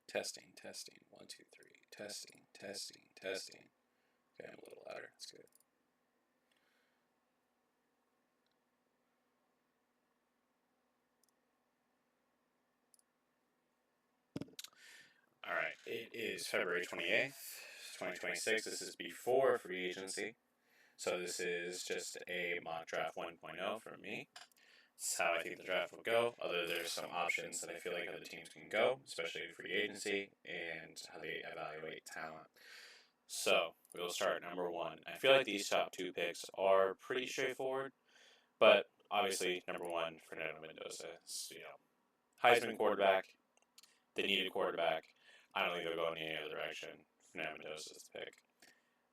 Testing, testing. 1, 2, 3. Testing, testing, testing. Okay, I'm a little louder. That's good. All right, it is February 28th, 2026. This is before free agency. So this is just a mock draft 1.0 from me. This is how I think the draft will go. Other there's some options that I feel like other teams can go, especially free agency and how they evaluate talent. So we'll start number one. I feel like these top two picks are pretty straightforward, but obviously number one, Fernando Mendoza. Is, Heisman quarterback. They need a quarterback. I don't think they'll go in any other direction. Fernando Mendoza is the pick.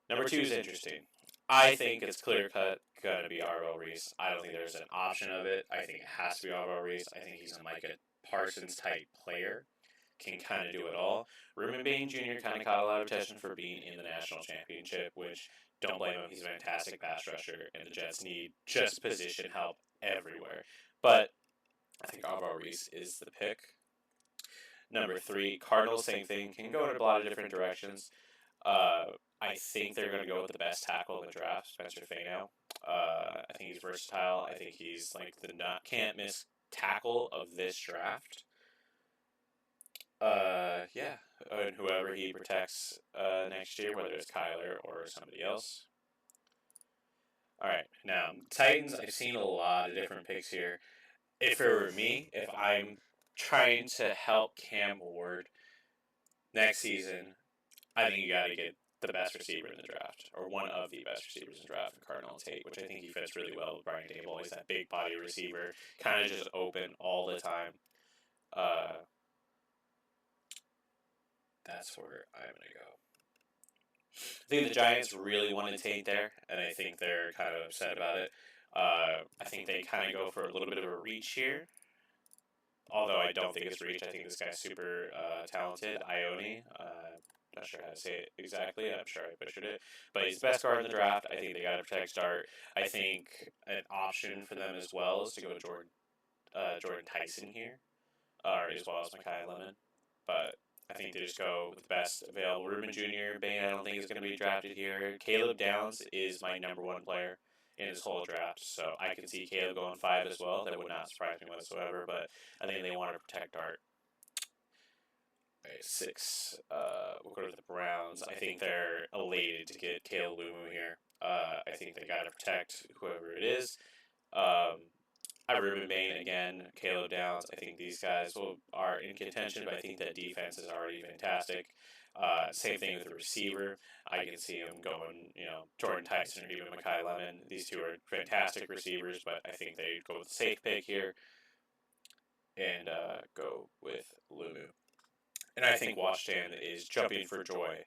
Number two is interesting. I think it's clear cut gonna be Arvo Reese. I don't think there's an option of it. I think it has to be Arvo Reese. I think he's a Micah Parsons type player. Can kind of do it all. Ruben Bain Jr. kind of caught a lot of attention for being in the national championship, which don't blame him. He's a fantastic pass rusher, and the Jets need just position help everywhere. But I think Arvo Reese is the pick. Number three, Cardinals, same thing. Can go in a lot of different directions. I think they're going to go with the best tackle in the draft, Spencer Fano. I think he's versatile. I think he's like the not can't miss tackle of this draft. Yeah, and whoever he protects next year, whether it's Kyler or somebody else. All right, now Titans. I've seen a lot of different picks here. If it were me, if I'm trying to help Cam Ward next season, I think you got to get the best receiver in the draft, or one of the best receivers in the draft, Cardinal Tate, which I think he fits really well with Brian Dable. He's that big body receiver, kind of just open all the time. That's where I'm going to go. I think the Giants really wanted Tate there, and I think they're kind of upset about it. I think they kind of go for a little bit of a reach here. Although I don't think it's reach. I think this guy's super talented. Ione. Not sure how to say it exactly. I'm sure I butchered it. But he's the best guard in the draft. I think they got to protect Start. I think an option for them as well is to go Jordan Tyson here, or as well as Mekhi Lemon. But I think they just go with the best available. Ruben Jr., Bain, I don't think is going to be drafted here. Caleb Downs is my number one player in his whole draft, so I can see Caleb going 5 as well. That would not surprise me whatsoever, but I think they want to protect Dart. Right, 6. We'll go to the Browns. I think they're elated to get Caleb Lumu here. I think they got to protect whoever it is. Ruben Bain again, Caleb Downs. I think these guys are in contention, but I think that defense is already fantastic. Same thing with the receiver. I can see him going, Jordan Tyson or even Mekhi Lemon. These two are fantastic receivers, but I think they go with the safe pick here and go with Lumu. And I think Washington is jumping for joy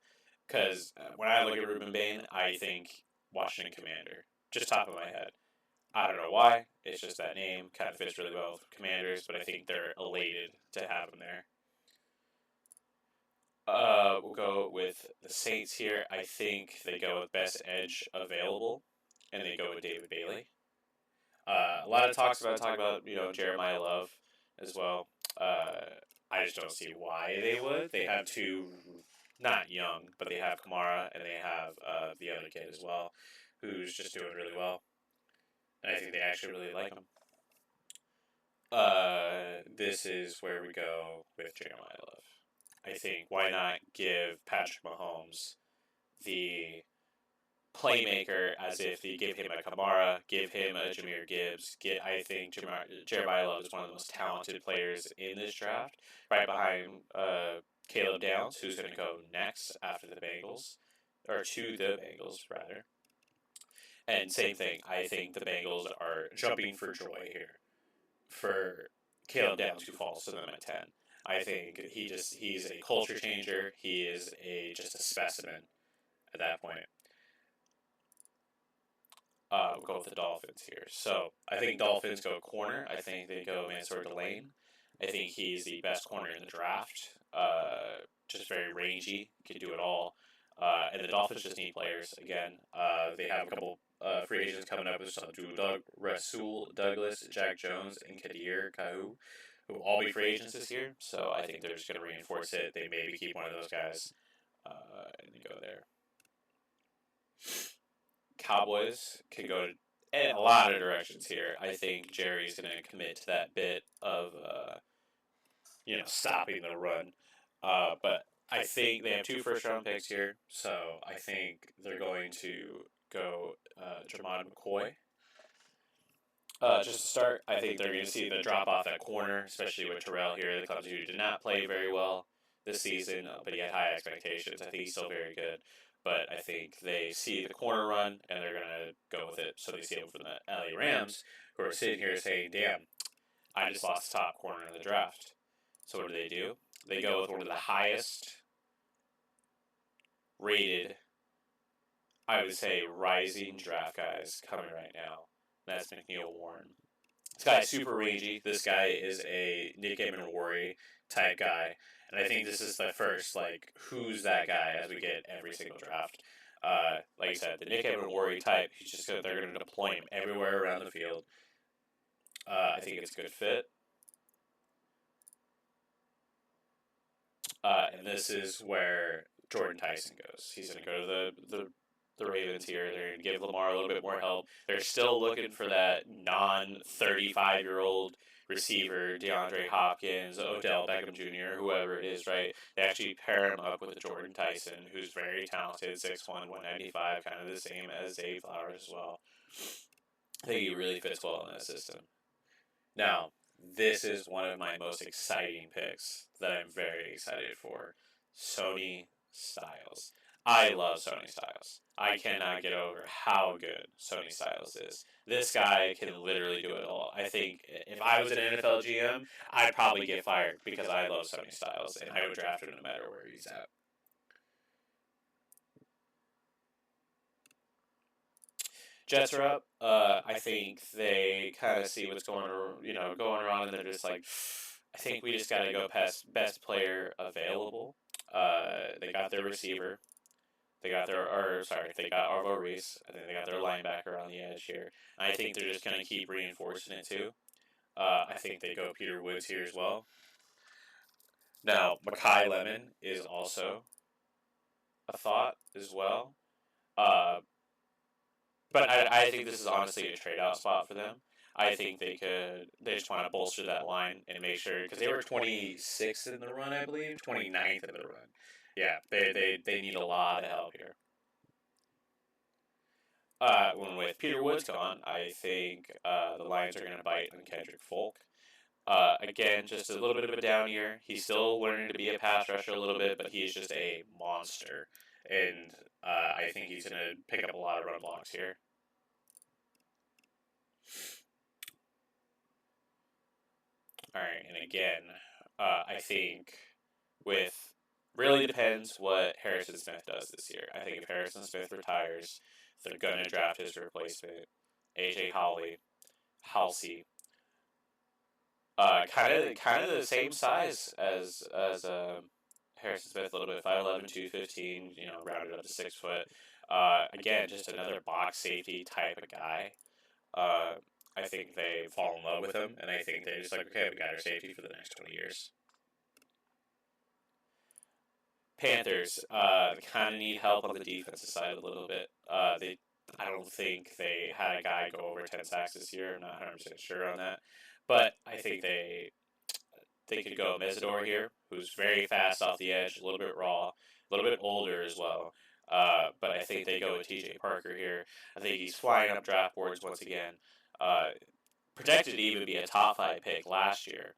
because when I look at Ruben Bain, I think Washington Commander, just top of my head. I don't know why. It's just that name kind of fits really well with Commanders, but I think they're elated to have him there. We'll go with the Saints here. I think they go with best edge available, and they go with David Bailey. A lot of talk about Jeremiah Love as well. I just don't see why they would. They have two, not young, but they have Kamara and they have the other kid as well, who's just doing really well. And I think they actually really like him. This is where we go with Jeremiah Love. I think why not give Patrick Mahomes the playmaker as if you give him a Kamara, give him a Jahmyr Gibbs. I think Jeremiah Love is one of the most talented players in this draft, right behind Caleb Downs, who's going to go next after the Bengals, or to the Bengals, rather. And same thing, I think the Bengals are jumping for joy here for Caleb Downs, who falls to them at 10. I think he's a culture changer. He is just a specimen at that point. We'll go with the Dolphins here. So I think Dolphins go corner. I think they go Mansour Delane. I think he's the best corner in the draft. Just very rangy, can do it all. And the Dolphins just need players. Again, they have a couple free agents coming up with some Rasul Douglas, Jack Jones, and Kadir Kahu, who will all be free agents this year. So I think they're just going to reinforce it. They maybe keep one of those guys and go there. Cowboys could go in a lot of directions here. I think Jerry's going to commit to that bit of stopping the run. But I think they have 2 first-round picks here, so I think they're going to go Jermod McCoy. Just to start, I think they're going to see the drop off at corner, especially with Terrell here. The Cubs who did not play very well this season, but he had high expectations. I think he's still very good. But I think they see the corner run, and they're going to go with it. So they see it from the LA Rams, who are sitting here saying, damn, I just lost the top corner in the draft. So what do? They go with one of the highest rated, I would say, rising draft guys coming right now. That's McNeil Warren. This guy's super rangy. This guy is a Nick Emenwari type guy. And I think this is the first, who's that guy as we get every single draft. Like I said, the Nick Emenwari type, they're going to deploy him everywhere around the field. I think it's a good fit. And this is where Jordan Tyson goes. He's going to go to the Ravens here. They're going to give Lamar a little bit more help. They're still looking for that non-35-year-old receiver, DeAndre Hopkins, Odell Beckham Jr., whoever it is, right? They actually pair him up with Jordan Tyson, who's very talented, 6'1", 195, kind of the same as Zay Flowers as well. I think he really fits well in that system. Now, this is one of my most exciting picks that I'm very excited for. Sonny Styles. I love Sonny Styles. I cannot get over how good Sonny Styles is. This guy can literally do it all. I think if I was an NFL GM, I'd probably get fired because I love Sonny Styles and I would draft him no matter where he's at. Jets are up. I think they kind of see what's going around, and they're just like, I think we just got to go past best player available. They got their receiver. They got Arvo Reese. I think they got their linebacker on the edge here. I think they're just going to keep reinforcing it too. I think they go Peter Woods here as well. Now, Makai Lemon is also a thought as well. But I think this is honestly a trade-out spot for them. I think they just want to bolster that line and make sure, because they were 26th in the run, I believe, 29th in the run. Yeah, they need a lot of help here. When with Peter Woods gone, I think the Lions are going to bite on Kendrick Folk. Again, just a little bit of a down year. He's still learning to be a pass rusher a little bit, but he's just a monster. And I think he's going to pick up a lot of run blocks here. All right, and again, I think really depends what Harrison Smith does this year. I think if Harrison Smith retires, they're going to draft his replacement, AJ Halsey. Kind of the same size as Harrison Smith, a little bit, 5'11", 215, rounded up to 6 foot. Again, just another box safety type of guy. I think they fall in love with him, and I think they're just like, okay, we got our safety for the next 20 years. Panthers kind of need help on the defensive side a little bit. I don't think they had a guy go over 10 sacks this year. I'm not 100% sure on that. But I think they could go Mesidor here, who's very fast off the edge, a little bit raw, a little bit older as well. But I think they go with TJ Parker here. I think he's flying up draft boards once again. Projected to even be a top 5 pick last year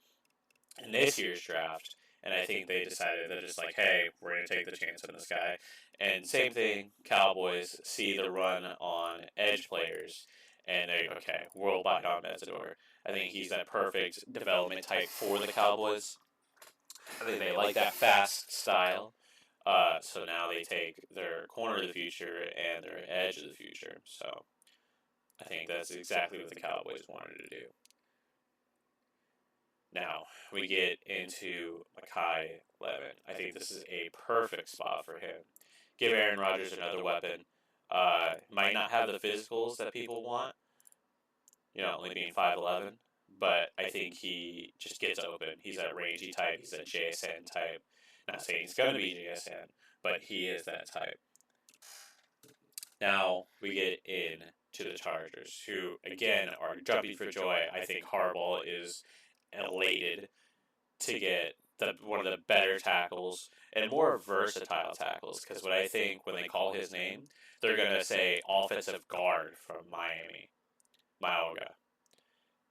in this year's draft. And I think they decided they're just like, hey, we're going to take the chance on this guy. And same thing, Cowboys see the run on edge players, and they okay, we'll buy on Mesidor. I think he's that perfect development type for the Cowboys. I think they like that fast style. So now they take their corner of the future and their edge of the future. So I think that's exactly what the Cowboys wanted to do. Now, we get into Makai Lemon. I think this is a perfect spot for him. Give Aaron Rodgers another weapon. Might not have the physicals that people want, only being 5'11", but I think he just gets open. He's that rangy type. He's that JSN type. Not saying he's going to be JSN, but he is that type. Now we get in to the Chargers, who, again, are jumping for joy. I think Harbaugh is elated to get one of the better tackles and more versatile tackles, because what I think when they call his name, they're going to say offensive guard from Miami, Mayoga.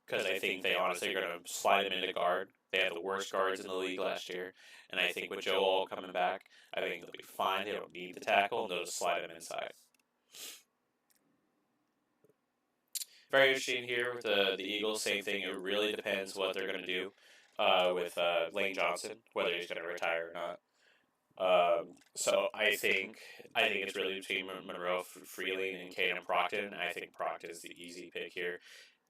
Because I think they honestly are going to slide him into guard. They had the worst guards in the league last year, and I think with Joe All coming back, I think they'll be fine. They don't need the tackle, and they'll just slide him inside. Very interesting here with the Eagles. Same thing. It really depends what they're going to do with Lane Johnson, whether he's going to retire or not. So I think it's really between Monroe, Freeling, and Caden Procton. I think Procton is the easy pick here.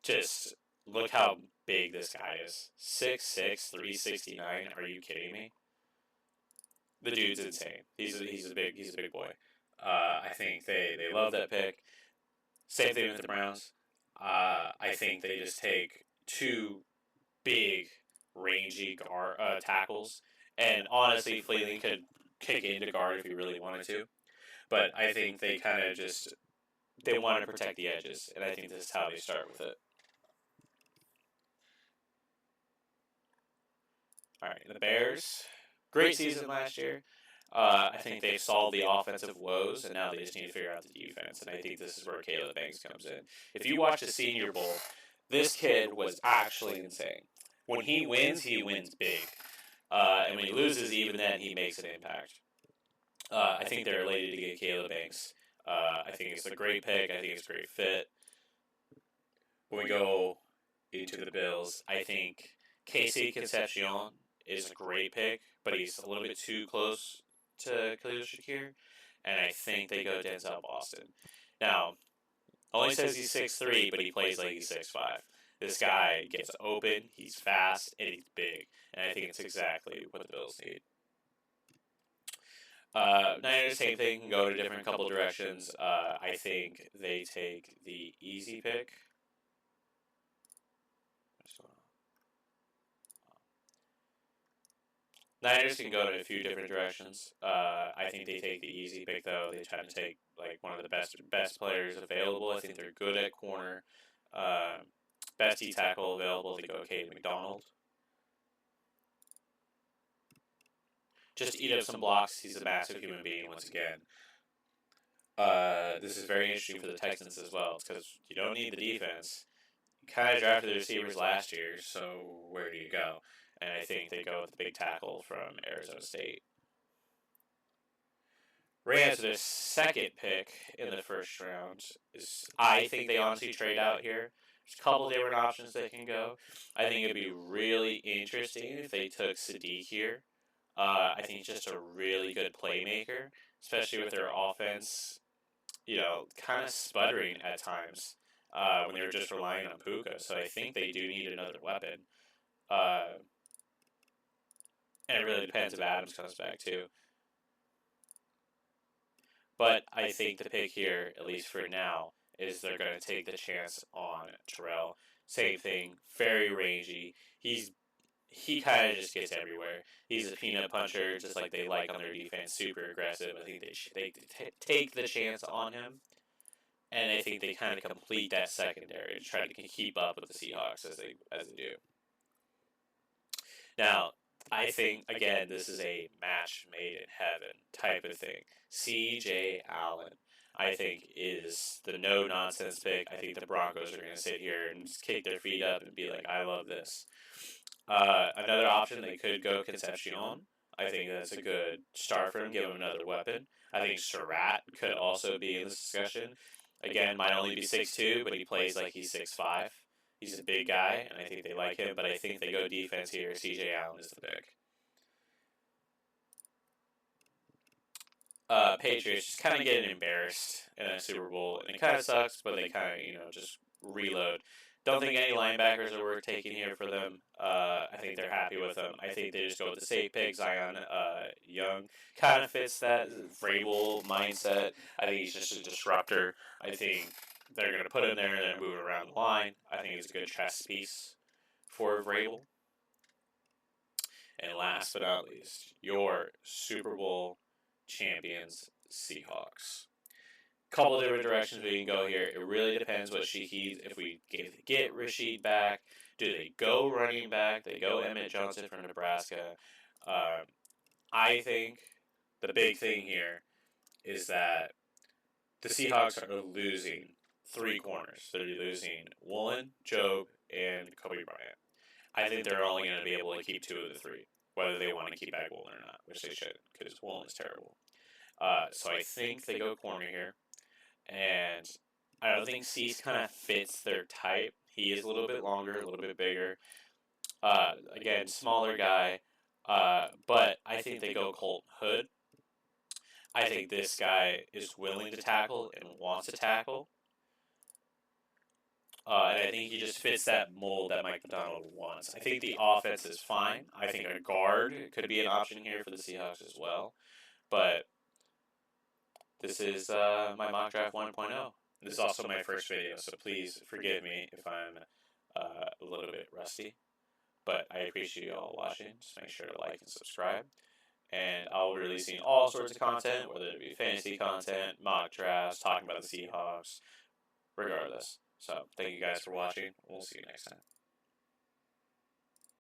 Just look how big this guy is. 6'6", 369. Are you kidding me? The dude's insane. He's a big boy. I think they love that pick. Same thing with the Browns. I think they just take two big, rangy tackles. And honestly, Freeling could kick into guard if he really wanted to. But I think they kind of just, they want to protect the edges. And I think this is how they start with it. All right, the Bears. Great season last year. I think they've solved the offensive woes, and now they just need to figure out the defense. And I think this is where Caleb Banks comes in. If you watch the Senior Bowl, this kid was actually insane. When he wins big. And when he loses, even then, he makes an impact. I think they're elated to get Caleb Banks. I think it's a great pick. I think it's a great fit. When we go into the Bills, I think Casey Concepcion is a great pick, but he's a little bit too close to Khalil Shakir, and I think they go Denzel Boston. Now, only says he's 6'3", but he plays like he's 6'5". This guy gets open, he's fast, and he's big, and I think it's exactly what the Bills need. Niners, same thing, go to a different couple directions. I think they take the easy pick. Niners can go in a few different directions. I think they take the easy pick, though. They try to take like one of the best players available. I think they're good at corner. Best D tackle available. They go Caden McDonald. Just eat up some blocks. He's a massive human being once again. This is very interesting for the Texans as well, because you don't need the defense. You kind of drafted the receivers last year, so where do you go? And I think they go with the big tackle from Arizona State. Rams, their second pick in the first round. I think they honestly trade out here. There's a couple different options they can go. I think it'd be really interesting if they took Sadiq here. I think he's just a really good playmaker, especially with their offense, kind of sputtering at times when they were just relying on Puka. So I think they do need another weapon. And it really depends if Adams comes back too. But I think the pick here, at least for now, is they're going to take the chance on Terrell. Same thing, very rangy. He kind of just gets everywhere. He's a peanut puncher, just like they like on their defense, super aggressive. I think they take the chance on him. And I think they kind of complete that secondary and try to keep up with the Seahawks as they do. Now, I think, again, this is a match made in heaven type of thing. C.J. Allen, I think, is the no-nonsense pick. I think the Broncos are going to sit here and just kick their feet up and be like, I love this. Another option, they could go Concepcion. I think that's a good start for him, give him another weapon. I think Surratt could also be in this discussion. Again, might only be 6'2", but he plays like he's 6'5". He's a big guy, and I think they like him, but I think they go defense here. C.J. Allen is the pick. Patriots just kind of getting embarrassed in a Super Bowl, and it kind of sucks, but they kind of, just reload. Don't think any linebackers are worth taking here for them. I think they're happy with them. I think they just go with the safe pick. Zion Young kind of fits that Vrabel mindset. I think he's just a disruptor. I think they're going to put him there and then move it around the line. I think it's a good chess piece. for Vrabel. And last but not least, your Super Bowl champions, Seahawks. Couple different directions we can go here. It really depends what Shaheed. If we get Rashid back, do they go running back? They go Emmett Johnson from Nebraska. I think the big thing here is that the Seahawks are losing 3 corners. They're losing Woolen, Jobe, and Kobe Bryant. I think they're only going to be able to keep 2 of the 3, whether they want to keep back Woolen or not, which they should, because Woolen is terrible. So I think they go corner here. And I don't think Cease kind of fits their type. He is a little bit longer, a little bit bigger. Again, smaller guy. But I think they go Colt Hood. I think this guy is willing to tackle and wants to tackle. And I think he just fits that mold that Mike Macdonald wants. I think the offense is fine. I think a guard could be an option here for the Seahawks as well. But this is my mock draft 1.0. This is also my first video, so please forgive me if I'm a little bit rusty. But I appreciate you all watching. Just make sure to like and subscribe. And I'll be releasing all sorts of content, whether it be fantasy content, mock drafts, talking about the Seahawks, regardless. So thank you guys for watching. We'll see you next time.